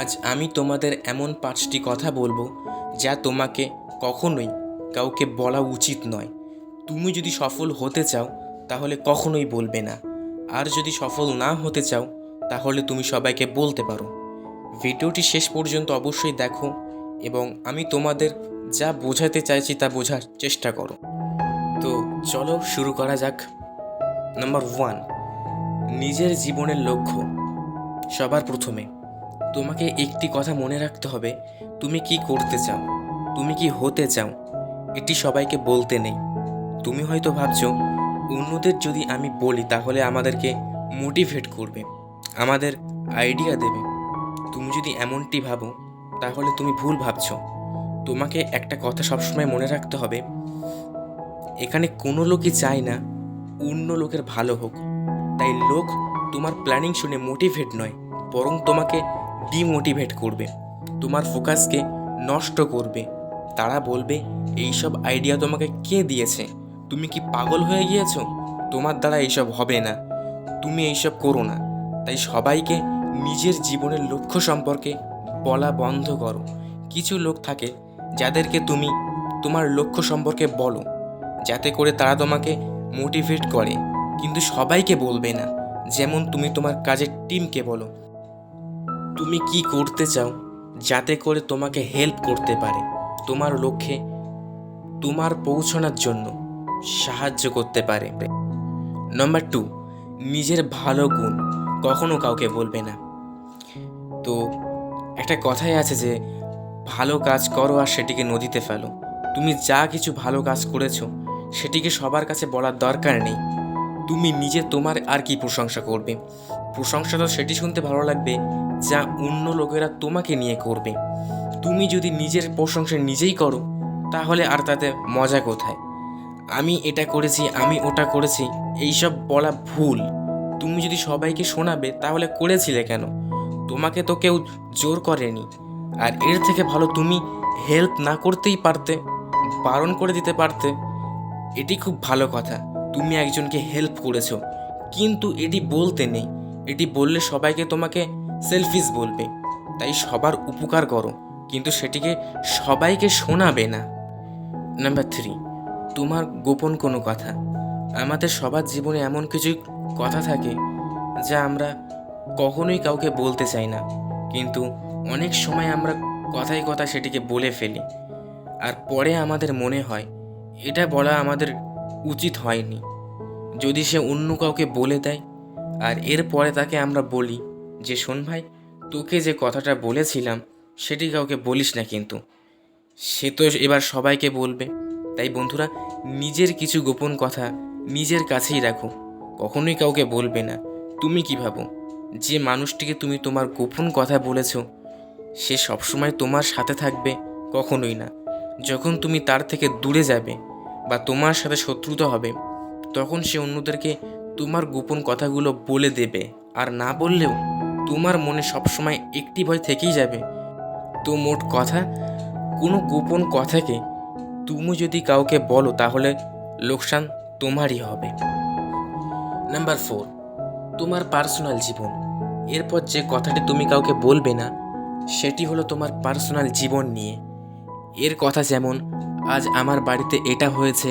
আজ আমি তোমাদের এমন 5টি কথা বলবো যা তোমাকে কখনোই কাউকে বলা উচিত নয়। তুমি যদি সফল হতে চাও তাহলে কখনোই বলবে না, আর যদি সফল না হতে চাও তাহলে তুমি সবাইকে বলতে পারো। ভিডিওটি শেষ পর্যন্ত অবশ্যই দেখো এবং আমি তোমাদের যা বোঝাতে চাইছি তা বোঝার চেষ্টা করো। তো চলো শুরু করা যাক। নাম্বার 1, নিজের জীবনের লক্ষ্য। সবার প্রথমে তোমাকে একটি কথা মনে রাখতে হবে, তুমি কি করতে চাও, তুমি কি হতে চাও, এটি সবাইকে বলতে নেই। তুমি হয়তো ভাবছো অন্যদের যদি আমি বলি তাহলে আমাদেরকে মোটিভেট করবে, আমাদের আইডিয়া দেবে। তুমি যদি এমনটি ভাবো তাহলে তুমি ভুল ভাবছো। তোমাকে একটা কথা সবসময় মনে রাখতে হবে, এখানে কোনো লোকই চায় না অন্য লোকের ভালো হোক। তাই লোক তোমার প্ল্যানিং শুনে মোটিভেট নয়, বরং তোমাকে ডিমোটিভেট করবে, তোমার ফোকাসকে নষ্ট করবে। তারা বলবে এইসব আইডিয়া তোমাকে কে দিয়েছে, তুমি কি পাগল হয়ে গিয়েছো, তোমার দ্বারা এইসব হবে না, তুমি এইসব করো না। তাই সবাইকে নিজের জীবনের লক্ষ্য সম্পর্কে বলা বন্ধ করো। কিছু লোক থাকে যাদেরকে তুমি তোমার লক্ষ্য সম্পর্কে বলো যাতে করে তারা তোমাকে মোটিভেট করে, কিন্তু সবাইকে বলবে না। যেমন তুমি তোমার কাজের টিমকে বলো তুমি কি করতে চাও যাতে করে তোমাকে হেল্প করতে পারে, তোমার লক্ষ্যে তোমার পৌঁছানোর জন্য সাহায্য করতে পারে। নাম্বার 2, নিজের ভালো গুণ কখনো কাউকে বলবে না। তো একটা কথাই আছে যে ভালো কাজ করো আর সেটিকে নদীতে ফেলো। তুমি যা কিছু ভালো কাজ করেছো সেটিকে সবার কাছে বলার দরকার নেই। তুমি নিজে তোমার আর কি প্রশংসা করবে? প্রশংসা তো সেটি শুনতে ভালো লাগবে যা অন্য লোকেরা তোমাকে নিয়ে করবে। তুমি যদি নিজের প্রশংসা নিজেই করো তাহলে আর তাতে মজা কোথায়? আমি এটা করেছি, আমি ওটা করেছি, এইসব বলা ভুল। তুমি যদি সবাইকে শোনাবে তাহলে করেছিলে কেন? তোমাকে তো কেউ জোর করেনি। আর এর থেকে ভালো তুমি হেল্প না করতেই পারতে, বারণ করে দিতে পারতে। এটি খুব ভালো কথা, তুমি একজনকে হেল্প করেছো, কিন্তু এটি বলতে নেই। এটি বললে সবাইকে তোমাকে সেলফিশ বলবে। তাই সবার উপকার করো, কিন্তু সেটিকে সবাইকে শোনাবে না। নাম্বার 3, তোমার গোপন কোনো কথা। আমাদের সবার জীবনে এমন কিছু কথা থাকে যা আমরা কখনোই কাউকে বলতে চাই না, কিন্তু অনেক সময় আমরা কথায় কথা সেটিকে বলে ফেলি। আর পরে আমাদের মনে হয় এটা বলা আমাদের উচিত হয়নি। যদি সে অন্য কাউকে বলে দেয় আর এরপরে তাকে আমরা বলি যে শোন ভাই, তোকে যে কথাটা বলেছিলাম সেটি কাউকে বলিস না, কিন্তু সে তো এবার সবাইকে বলবে। তাই বন্ধুরা, নিজের কিছু গোপন কথা নিজের কাছেই রাখো, কখনোই কাউকে বলবে না। তুমি কি ভাবো যে মানুষটিকে তুমি তোমার গোপন কথা বলেছো সে সবসময় তোমার সাথে থাকবে? কখনোই না। যখন তুমি তার থেকে দূরে যাবে বা তোমার সাথে শত্রুতা হবে তখন সে অন্যদেরকে তোমার গোপন কথাগুলো বলে দেবে। আর না বললেও তোমার মনে সবসময় একটি ভয় থেকেই যাবে। তো মোট কথা, কোনো গোপন কথাকে তুমি যদি কাউকে বলো তাহলে লোকসান তোমারই হবে। নাম্বার 4, তোমার পার্সোনাল জীবন। এরপর যে কথাটি তুমি কাউকে বলবে না সেটি হলো তোমার পার্সোনাল জীবন নিয়ে। এর কথা যেমন আজ আমার বাড়িতে এটা হয়েছে,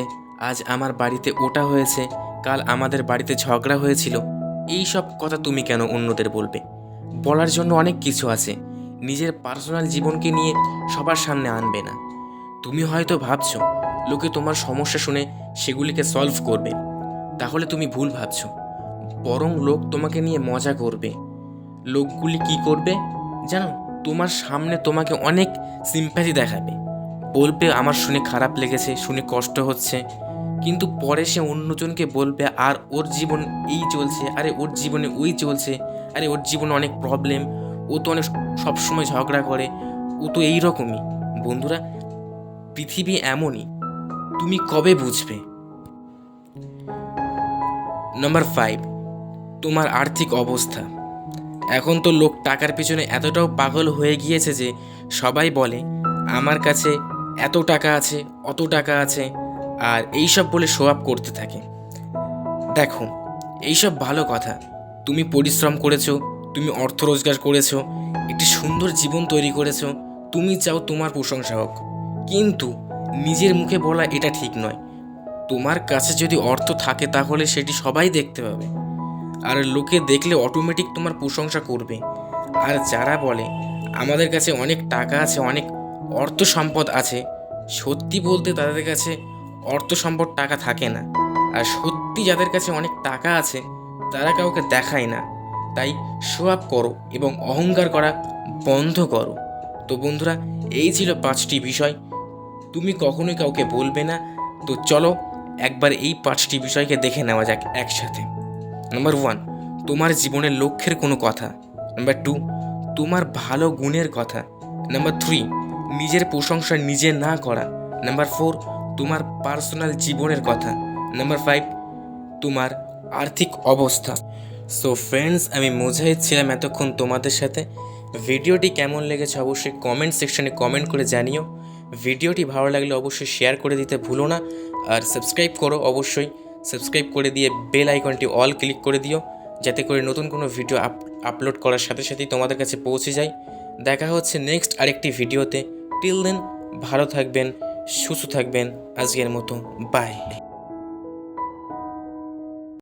আজ আমার বাড়িতে ওটা হয়েছে, কাল আমাদের বাড়িতে ঝগড়া হয়েছিল। এই সব কথা তুমি কেন অন্যদের বলবে? বলার জন্য অনেক কিছু আছে। নিজের পার্সোনাল জীবনকে নিয়ে সবার সামনে আনবে না। তুমি হয়তো ভাবছো লোকে তোমার সমস্যা শুনে সেগুলিকে সলভ করবে, তাহলে তুমি ভুল ভাবছো। বরং লোক তোমাকে নিয়ে মজা করবে। লোকগুলি কি করবে জানো? তোমার সামনে তোমাকে অনেক সিম্প্যাথি দেখাবে, বলবে আমার শুনে খারাপ লেগেছে, শুনে কষ্ট হচ্ছে, কিন্তু পরে সে অন্যজনকে বলবে আর ওর জীবন এই চলছে, আরে ওর জীবনে ওই চলছে, আরে ওর জীবনে অনেক প্রবলেম, ও তো অনেক সবসময় ঝগড়া করে, ও তো এইরকমই। বন্ধুরা, পৃথিবী এমনই, তুমি কবে বুঝবে? নাম্বার 5, তোমার আর্থিক অবস্থা। এখন তো লোক টাকার পিছনে এতটাও পাগল হয়ে গিয়েছে যে সবাই বলে আমার কাছে এত টাকা আছে, অত টাকা আছে, আর এইসব বলে শো আপ করতে থাকে। দেখো, এইসব ভালো কথা, তুমি পরিশ্রম করেছো, তুমি অর্থ রোজগার করেছো, এটি একটি সুন্দর জীবন তৈরি করেছো, তুমি চাও তোমার প্রশংসা হোক, কিন্তু নিজের মুখে বলা এটা ঠিক নয়। তোমার কাছে যদি অর্থ থাকে তাহলে সেটি সবাই দেখতে পাবে, আর লোকে দেখলে অটোমেটিক তোমার প্রশংসা করবে। আর যারা বলে আমাদের কাছে অনেক টাকা আছে, অনেক অর্থ সম্পদ আছে, সত্যি বলতে তাদের কাছে অর্থ সম্পদ টাকা থাকে না। আর সত্যি যাদের কাছে অনেক টাকা আছে তারা কাউকে দেখায় না। তাই শো আপ করো এবং অহংকার করা বন্ধ করো। তো বন্ধুরা, এই ছিল 5টি বিষয় তুমি কখনোই কাউকে বলবে না। তো চলো একবার এই 5টি বিষয়কে দেখে নেওয়া যাক একসাথে। নাম্বার 1, তোমার জীবনের লক্ষ্যের কোনো কথা। নাম্বার 2, তোমার ভালো গুণের কথা। নাম্বার 3, নিজের প্রশংসা নিজে না করা। নাম্বার 4, তোমার পার্সোনাল জীবনের কথা। নাম্বার 5, তোমার আর্থিক অবস্থা। সো ফ্রেন্ডস, আমি মোজাহিদ ছিলাম এতক্ষণ তোমাদের সাথে। ভিডিওটি কেমন লেগেছে অবশ্যই কমেন্ট সেকশনে কমেন্ট করে জানিও। ভিডিওটি ভালো লাগলে অবশ্যই শেয়ার করে দিতে ভুলো না, আর সাবস্ক্রাইব করো অবশ্যই। সাবস্ক্রাইব করে দিয়ে বেল আইকনটি অল ক্লিক করে দিও, যাতে করে নতুন কোনো ভিডিও আপলোড করার সাথে সাথেই তোমাদের কাছে পৌঁছে যায়। দেখা হচ্ছে নেক্সট আরেকটি ভিডিওতে। টিল দেন ভালো থাকবেন, সুস্থ থাকবেন। আজকের মতো বাই।